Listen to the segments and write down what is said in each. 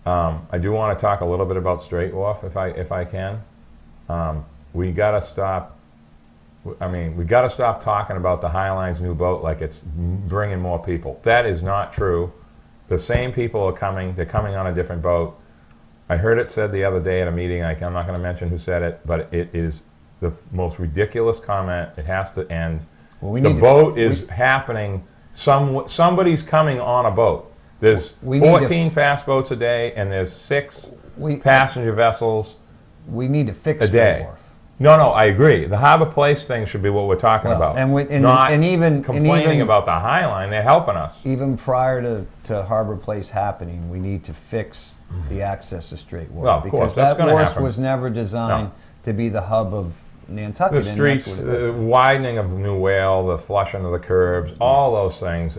I do want to talk a little bit about Straight Wharf, if I can. We got to stop. I mean, we got to stop talking about the Highline's new boat like it's bringing more people. That is not true. The same people are coming. They're coming on a different boat. I heard it said the other day at a meeting. I'm not going to mention who said it, but it is the most ridiculous comment. It has to end. Well, the boat is happening. Somebody's coming on a boat. There's 14 fast boats a day, and there's 6 passenger vessels. We need to fix a day. Wharf. No, I agree. The Harbor Place thing should be what we're talking about. And even complaining about the High Line. They're helping us. Even prior to Harbor Place happening, we need to fix the access to Straight Wharf. Well, of because course, that wharf was never designed to be the hub of Nantucket. The streets, the widening of New Whale, the flushing of the curbs, all those things.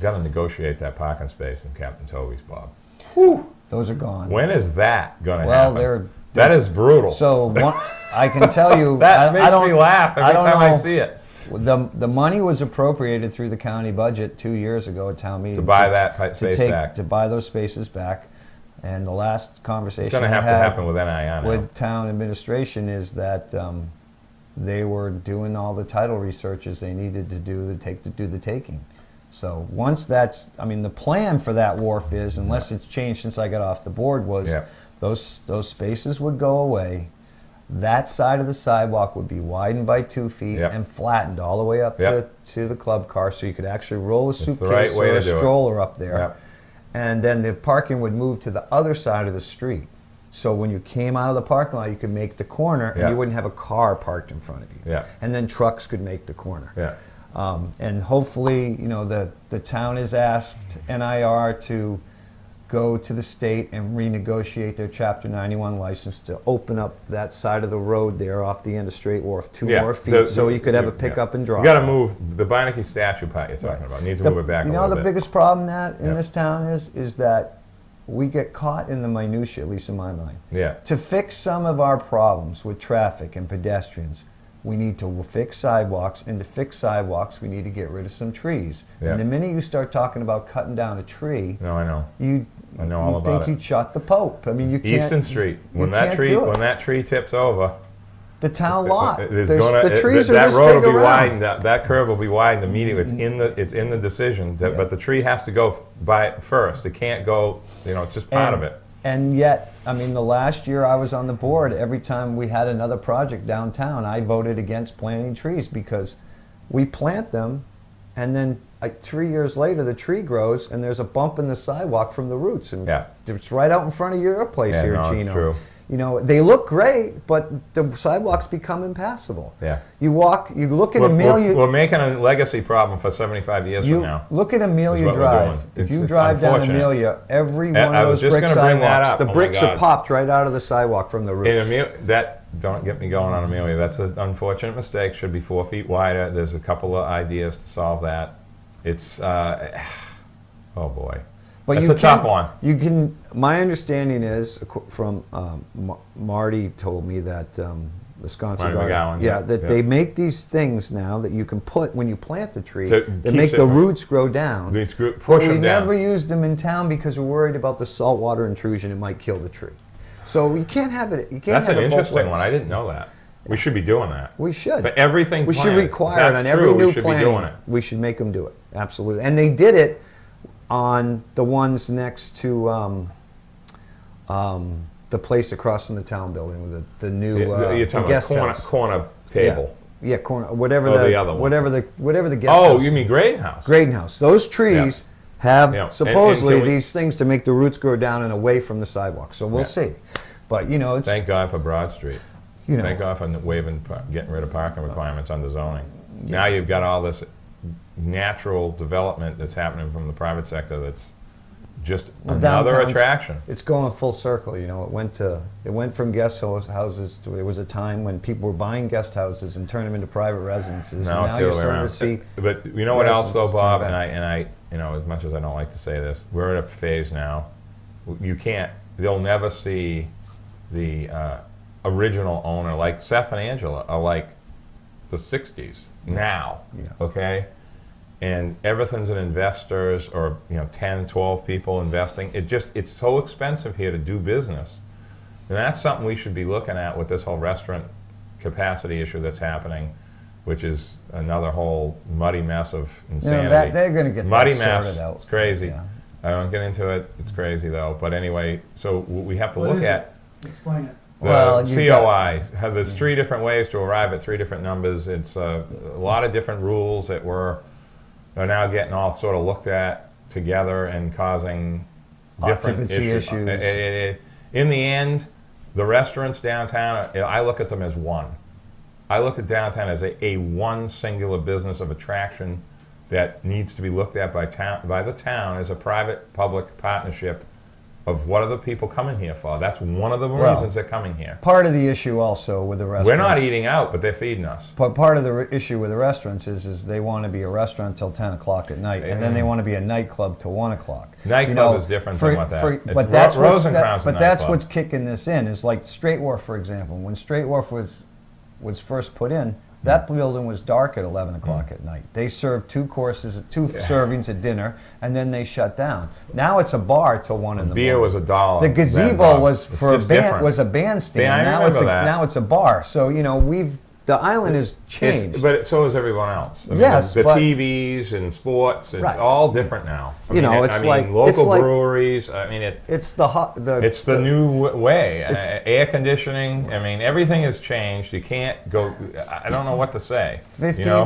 Got to negotiate that parking space in Captain Toby's, Bob. Whew. Those are gone. When is that going to happen? Well, that is brutal. So I can tell you, that makes me laugh every time I see it. The money was appropriated through the county budget 2 years ago at town meeting to buy that space back. To buy those spaces back. And the last conversation it's going to have to happen with NII with town administration is that they were doing all the title researches they needed to do the taking. So once that's, the plan for that wharf is, unless it's changed since I got off the board, was those spaces would go away. That side of the sidewalk would be widened by 2 feet and flattened all the way up to the club car, so you could actually roll a suitcase or a stroller up there. And then the parking would move to the other side of the street. So when you came out of the parking lot, you could make the corner, and you wouldn't have a car parked in front of you. And then trucks could make the corner. And hopefully, the town has asked NIR to go to the state and renegotiate their Chapter 91 license to open up that side of the road there off the end of Straight Wharf 2 more feet, so you could have a pickup and drop. You got to move the Beinecke statue part you're talking about. You need to move it back a little bit. The biggest problem in this town is that we get caught in the minutia, at least in my mind. To fix some of our problems with traffic and pedestrians, we need to fix sidewalks, and to fix sidewalks, we need to get rid of some trees. And the minute you start talking about cutting down a tree, I know. I know all about it. You think you shot the Pope. You can't. Easton Street. When that tree tips over, the town lot. The trees are this big around. That road will be widened. That curve will be widened immediately. It's in the decision. But the tree has to go by first. It can't go. It's just part of it. And yet, the last year I was on the board, every time we had another project downtown, I voted against planting trees because we plant them, and then 3 years later, the tree grows, and there's a bump in the sidewalk from the roots, and it's right out in front of your place here, Gino. It's true. They look great, but the sidewalks become impassable. You look at Amelia. We're making a legacy problem for 75 years from now. Look at Amelia Drive. If you drive down Amelia, every one of those brick sidewalks, the bricks are popped right out of the sidewalk from the roots. Don't get me going on Amelia. That's an unfortunate mistake. Should be 4 feet wider. There's a couple of ideas to solve that. It's, oh boy. But it's a tough one. My understanding is, from Marty told me that Wisconsin Garden, that they make these things now that you can put when you plant the tree that make the roots grow down. Push them down. We never used them in town because we're worried about the saltwater intrusion. It might kill the tree. So you can't have it. That's an interesting one. I didn't know that. We should be doing that. We should. For everything we should require it on every new plan. We should make them do it. Absolutely. And they did it on the ones next to the place across from the town building with the new you're talking guest about house. corner table. Yeah, corner. Whatever the other one. Whatever the guest house. Oh, you mean Graydon House? Graydon House. Those trees have supposedly these things to make the roots grow down and away from the sidewalk. So we'll see. But it's thank God for Broad Street. Thank God for getting rid of parking requirements under zoning. Now you've got all this natural development that's happening from the private sector that's just another attraction. It's going full circle. It went from guest houses to, it was a time when people were buying guest houses and turning them into private residences. Now you're starting to see. But you know what else though, Bob? And I, as much as I don't like to say this, we're at a phase now. They'll never see the original owner, like Seth and Angela, are like the 60s now. Okay. and everything's in investors or 10, 12 people investing. It's so expensive here to do business. And that's something we should be looking at with this whole restaurant capacity issue that's happening, which is another whole muddy mess of insanity. They're going to get muddy that mess. sorted out. It's crazy. Yeah. I don't get into it. It's crazy though. But anyway, so we have to What look is at Explain it. the Well, you've got- COI. There's 3 different ways to arrive at 3 different numbers. It's a lot of different rules that are now getting all sort of looked at together and causing different Occupancy issues. In the end, the restaurants downtown, I look at them as one. I look at downtown as a one singular business of attraction that needs to be looked at by the town as a private-public partnership of what are the people coming here for. That's one of the reasons they're coming here. Part of the issue also with the restaurants. We're not eating out, but they're feeding us. But part of the issue with the restaurants is they want to be a restaurant till 10 o'clock at night, and then they want to be a nightclub till 1 o'clock. Nightclub is different than what that. It's But that's Rosencrantz but that's nightclub. what's kicking this in. Is like Straight Wharf, for example. When Straight Wharf was first put in, that building was dark at 11 o'clock at night. They served 2 servings at dinner, and then they shut down. Now it's a bar till 1 in the Beer morning. was $1. The gazebo was It's for a just band, different. was a bandstand. Yeah, I now remember it's that. now it's a bar. So the island has changed. But so is everyone else. I mean, Yes, the but- TVs and sports, it's Right. all different now. It's like- local it's like- breweries. I mean, It's the it's the new way. Air conditioning. I mean, everything has changed. You can't go. I don't know what to say.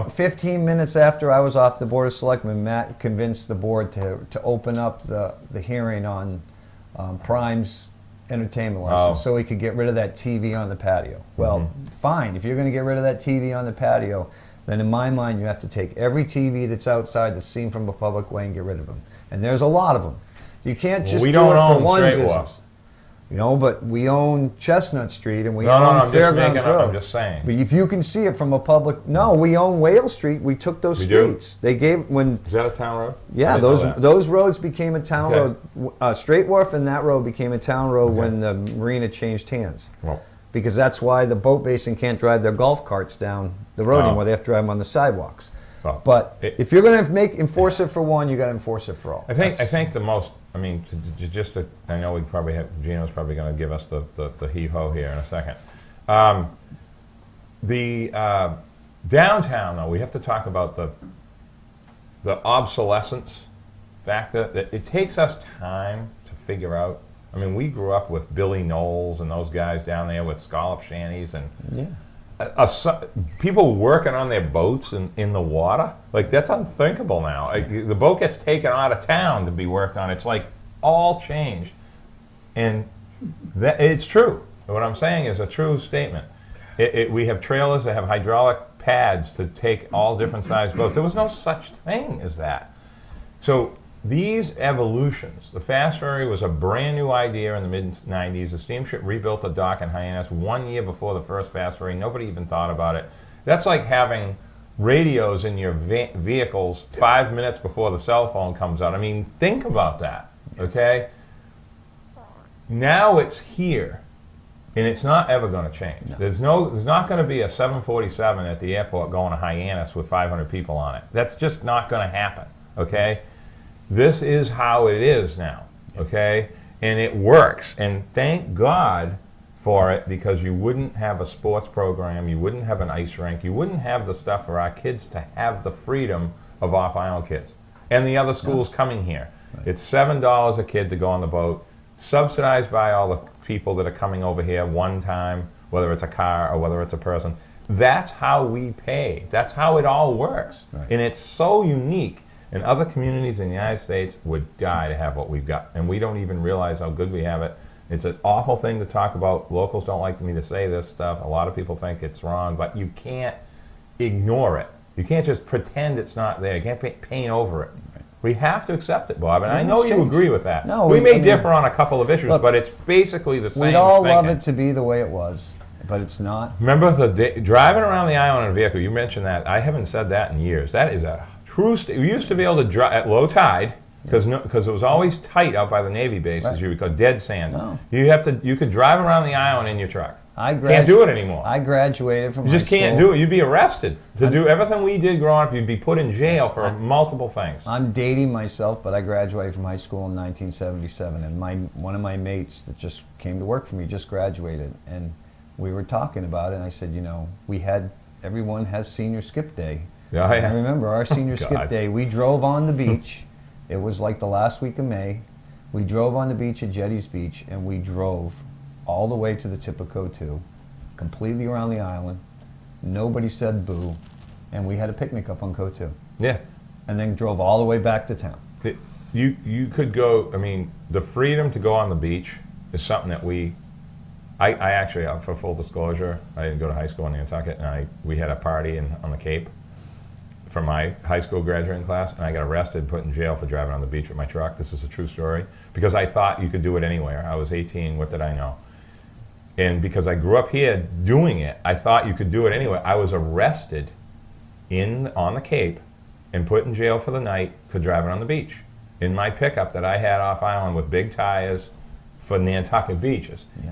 15 minutes after I was off the Board of Selectmen, Matt convinced the board to open up the hearing on Prime's entertainment license so he could get rid of that TV on the patio. Well, fine. If you're going to get rid of that TV on the patio, then in my mind you have to take every TV that's outside that's seen from a public way and get rid of them. And there's a lot of them. You can't just we do don't it for own one Straight business. Wharf. But we own Chestnut Street and we No, own I'm just Fairgrounds making up. Road. I'm just saying. But if you can see it from a public, no, we own Whale Street. We took those We do? streets. They gave when Is that a town road? I yeah, didn't know those that. those roads became a town Okay. road. Straight Wharf and that road became a town road Okay. when the marina changed hands. Well, Because that's why the boat basin can't drive their golf carts down the road Oh. anymore. They have to drive them on the sidewalks. well, But it- if you're going to enforce it for one, you got to enforce it for all. I think the most. I mean, I know we probably have. Gino's probably going to give us the heave-ho here in a second. The downtown, though, we have to talk about the obsolescence factor. That it takes us time to figure out. I mean, we grew up with Billy Knowles and those guys down there with scallop shanties and people working on their boats in the water. Like, that's unthinkable now. The boat gets taken out of town to be worked on. It's like all changed. And it's true. What I'm saying is a true statement. We have trailers that have hydraulic pads to take all different sized boats. There was no such thing as that. So these evolutions, the fast ferry was a brand new idea in the mid-90s. The steamship rebuilt a dock in Hyannis 1 year before the first fast ferry. Nobody even thought about it. That's like having radios in your vehicles 5 minutes before the cell phone comes out. I mean, think about that, okay? Now it's here, and it's not ever going to change. No. There's not going to be a 747 at the airport going to Hyannis with 500 people on it. That's just not going to happen, okay? This is how it is now, okay? And it works. And thank God for it, because you wouldn't have a sports program, you wouldn't have an ice rink, you wouldn't have the stuff for our kids to have the freedom of off-island kids. And the other schools coming here. Right. It's $7 a kid to go on the boat, subsidized by all the people that are coming over here one time, whether it's a car or whether it's a person. That's how we pay. That's how it all works. Right. And it's so unique. And other communities in the United States would die to have what we've got. And we don't even realize how good we have it. It's an awful thing to talk about. Locals don't like me to say this stuff. A lot of people think it's wrong, but you can't ignore it. You can't just pretend it's not there. You can't paint over it. Right. We have to accept it, Bob. And I know you agree with that. No, we may differ on a couple of issues, but it's basically the same. We'd all love it to be the way it was, but it's not. Remember driving around the island in a vehicle? You mentioned that. I haven't said that in years. That is a true. We used to be able to drive at low tide because it was always tight out by the Navy bases. Right. You could dead sand. No. You could drive around the island in your truck. Can't do it anymore. I graduated from You just can't do it. You'd be arrested. To do everything we did growing up, you'd be put in jail for multiple things. I'm dating myself, but I graduated from high school in 1977, and one of my mates that just came to work for me just graduated, and we were talking about it, and I said, you know, everyone has senior skip day. Yeah, I remember our senior skip God. day. We drove on the beach. It was like the last week of May. We drove on the beach at Jetty's Beach, and we drove all the way to the tip of Cotuh, completely around the island. Nobody said boo, and we had a picnic up on Cotuh. Yeah. And then drove all the way back to town. You could go, I mean, the freedom to go on the beach is something that I actually, for full disclosure, I didn't go to high school in Nantucket, and we had a party on the Cape for my high school graduating class, and I got arrested and put in jail for driving on the beach with my truck. This is a true story. Because I thought you could do it anywhere. I was 18, what did I know? And because I grew up here doing it, I thought you could do it anywhere. I was arrested on the Cape and put in jail for the night for driving on the beach in my pickup that I had off island with big tires for Nantucket beaches. Yeah.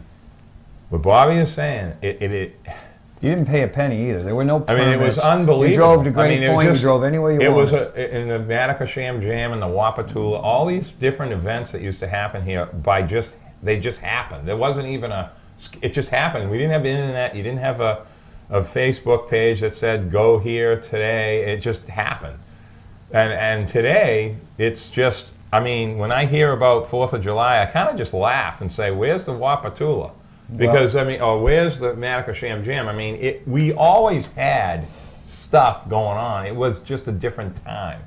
What Bobby is saying, it You didn't pay a penny either. There were no permits. I mean, it was unbelievable. You drove to Great I mean, Point, you drove anywhere you wanted. It was in the Matacasham Jam and the Wapatula, all these different events that used to happen here they just happened. There wasn't even it just happened. We didn't have the internet. You didn't have a Facebook page that said, go here today. It just happened. And today, it's just, I mean, when I hear about 4th of July, I kind of just laugh and say, where's the Wapatula? Because, I mean, where's the Matacasham Jam? I mean, we always had stuff going on. It was just a different time,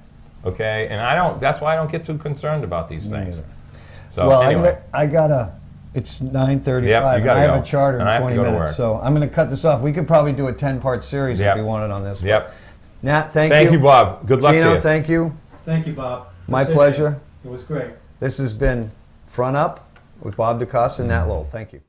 okay? And that's why I don't get too concerned about these things. So, well, anyway. It's 9:35, Yep, and I have go. a charter And I in have to 20 go to minutes. work. So I'm going to cut this off. We could probably do a 10-part series Yep. if you wanted on this. Yep. Nat, thank you. Thank you, Bob. Good luck to Gino, you. thank you. Thank you, Bob. My Appreciate pleasure. It was great. This has been Front Up with Bob DeCosta and Nat Lowell. Thank you.